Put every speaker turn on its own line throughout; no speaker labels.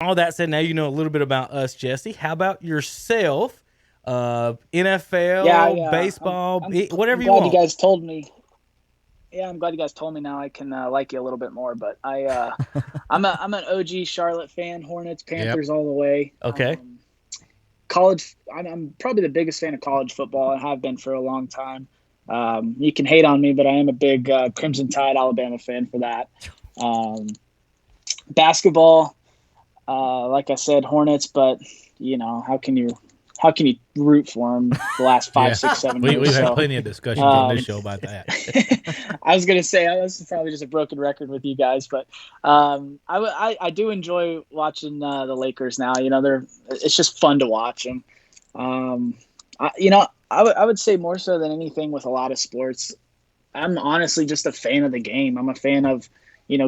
all that said, now you know a little bit about us, Jesse. How about yourself? NFL, baseball, whatever you want.
You guys told me. Yeah, I'm glad you guys told me. Now I can like you a little bit more. But I'm an OG Charlotte fan. Hornets, Panthers, all the way.
Okay.
College. I'm probably the biggest fan of college football and have been for a long time. You can hate on me, but I am a big Crimson Tide Alabama fan for that. Basketball, like I said, Hornets. But how can you root for them the last 5, 6, 7 years?
We've had plenty of discussions on this show about that.
I was going to say, this is probably just a broken record with you guys, but I do enjoy watching the Lakers now. It's just fun to watch them. I would say more so than anything with a lot of sports, I'm honestly just a fan of the game. I'm a fan of,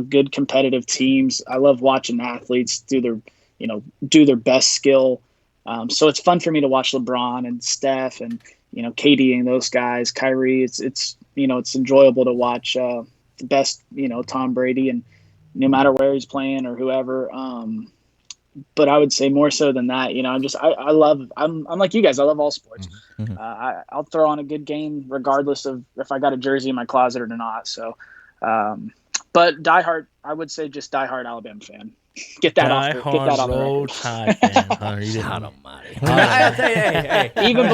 good competitive teams. I love watching athletes do their best skill. So it's fun for me to watch LeBron and Steph and, KD and those guys, Kyrie. It's enjoyable to watch the best, Tom Brady, and no matter where he's playing or whoever. But I would say more so than that, I'm like you guys. I love all sports.
Mm-hmm.
I'll throw on a good game regardless of if I got a jersey in my closet or not. So, but I would say just diehard Alabama fan. Get that off the record.
Tide fan, Hunter. You didn't
almighty.
Hey.
Even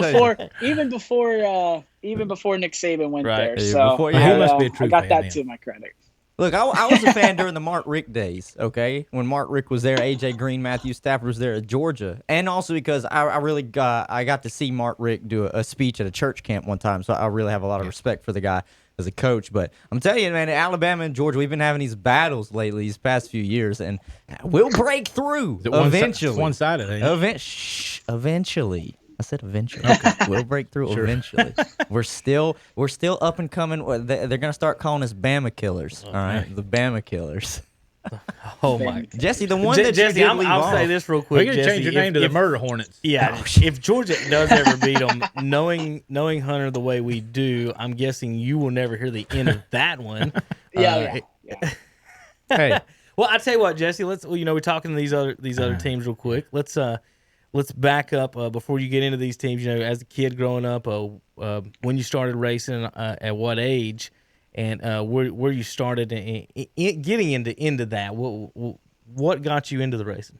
before Nick Saban went there.
Yeah,
so
he
must be a true
I got
fan,
that
man.
to my credit.
Look, I was a fan during the Mark Richt days, okay? When Mark Richt was there, A.J. Green, Matthew Stafford was there at Georgia. And also because I got to see Mark Richt do a speech at a church camp one time, so I really have a lot of respect for the guy as a coach. But I'm telling you, man, Alabama and Georgia, we've been having these battles lately these past few years, and we'll break through eventually.
One-sided, ain't it?
Eventually. I said eventually. Okay. We'll break through eventually. We're still up and coming. They're going to start calling us Bama Killers. All right, the Bama Killers.
Oh my,
Jesse, the one that
Jesse,
you did leave
I'll
off.
say this real
We're
quick.
going to
Jesse,
change your name to the Murder Hornets.
Yeah, if Georgia does ever beat them, knowing Hunter the way we do, I'm guessing you will never hear the end of that one.
Yeah.
Hey,
well, I tell you what, Jesse. We're talking to these other teams real quick. Let's back up before you get into these teams. As a kid growing up, when you started racing, at what age, and where you started getting into that. What got you into the racing?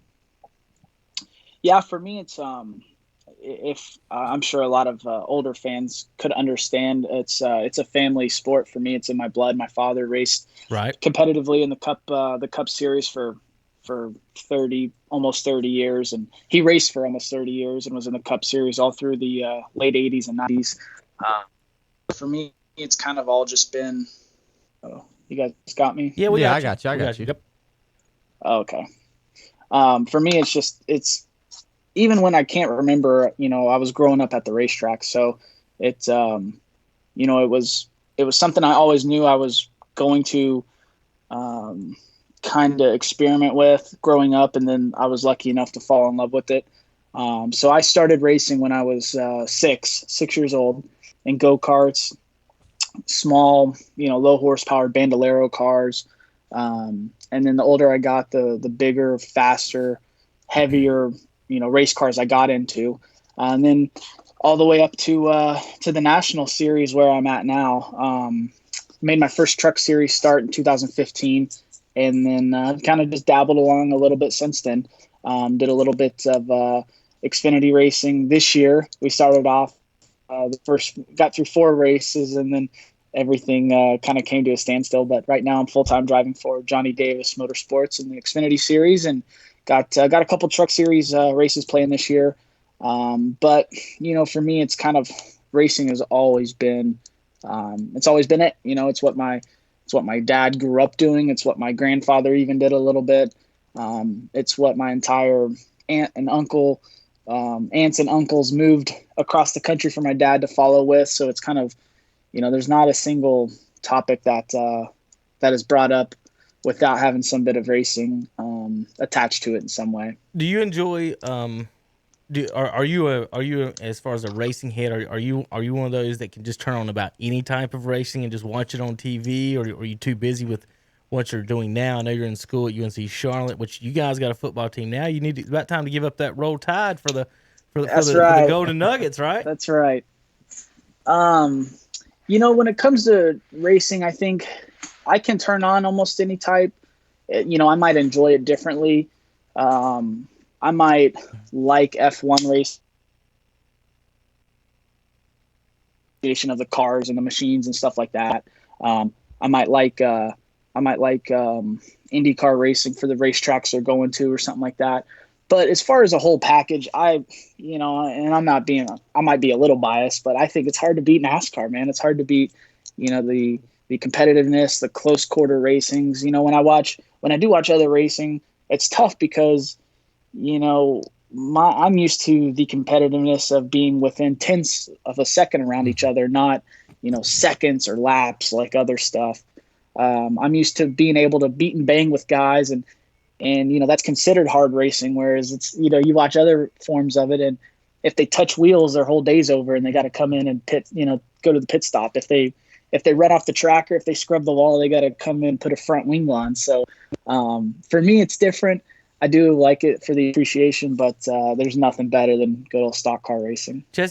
Yeah, for me, it's if I'm sure a lot of older fans could understand. It's a family sport for me. It's in my blood. My father raced competitively in the Cup Series for almost 30 years, and he raced for almost 30 years and was in the Cup Series all through the late 80s and 90s. For me, it's kind of all just been. Oh, you guys got me?
Yeah,
I got you.
Yep.
Okay. For me, it's even when I can't remember. I was growing up at the racetrack, so it's it was something I always knew I was going to kind of experiment with growing up, and then I was lucky enough to fall in love with it. So I started racing when I was 6 years old in go-karts, small, low horsepower Bandolero cars. And then the older I got, the bigger, faster, heavier, race cars I got into. And then all the way up to the national series where I'm at now. Made my first truck series start in 2015. And then kind of just dabbled along a little bit since then. Did a little bit of Xfinity racing this year. We started off got through 4 races, and then everything kind of came to a standstill. But right now I'm full-time driving for Johnny Davis Motorsports in the Xfinity series, and got a couple truck series races playing this year. But for me, it's kind of racing has always been it. It's what my dad grew up doing. It's what my grandfather even did a little bit. It's what my entire aunts and uncles moved across the country for my dad to follow with. So it's kind of, there's not a single topic that is brought up without having some bit of racing attached to it in some way.
Do you enjoy? Are you as far as a racing head? Are you one of those that can just turn on about any type of racing and just watch it on TV, or are you too busy with what you're doing now. I know you're in school at UNC Charlotte, which you guys got a football team now. You need about time to give up that Roll Tide for the
That's
for
right.
the Golden Nuggets, right?
That's right. When it comes to racing, I think I can turn on almost any type. I might enjoy it differently. I might like F1 race of the cars and the machines and stuff like that. I might like IndyCar racing for the racetracks they're going to or something like that. But as far as a whole package, and I might be a little biased, but I think it's hard to beat NASCAR, man. It's hard to beat, the competitiveness, the close quarter racings. When I do watch other racing, it's tough because, I'm used to the competitiveness of being within tenths of a second around each other, not, seconds or laps like other stuff. I'm used to being able to beat and bang with guys and that's considered hard racing, whereas it's, you watch other forms of it, and if they touch wheels, their whole day's over and they got to come in and go to the pit stop. If they run off the track or if they scrub the wall, they got to come in and put a front wing on. So for me, it's different. I do like it for the appreciation, but there's nothing better than good old stock car racing.
Jesse,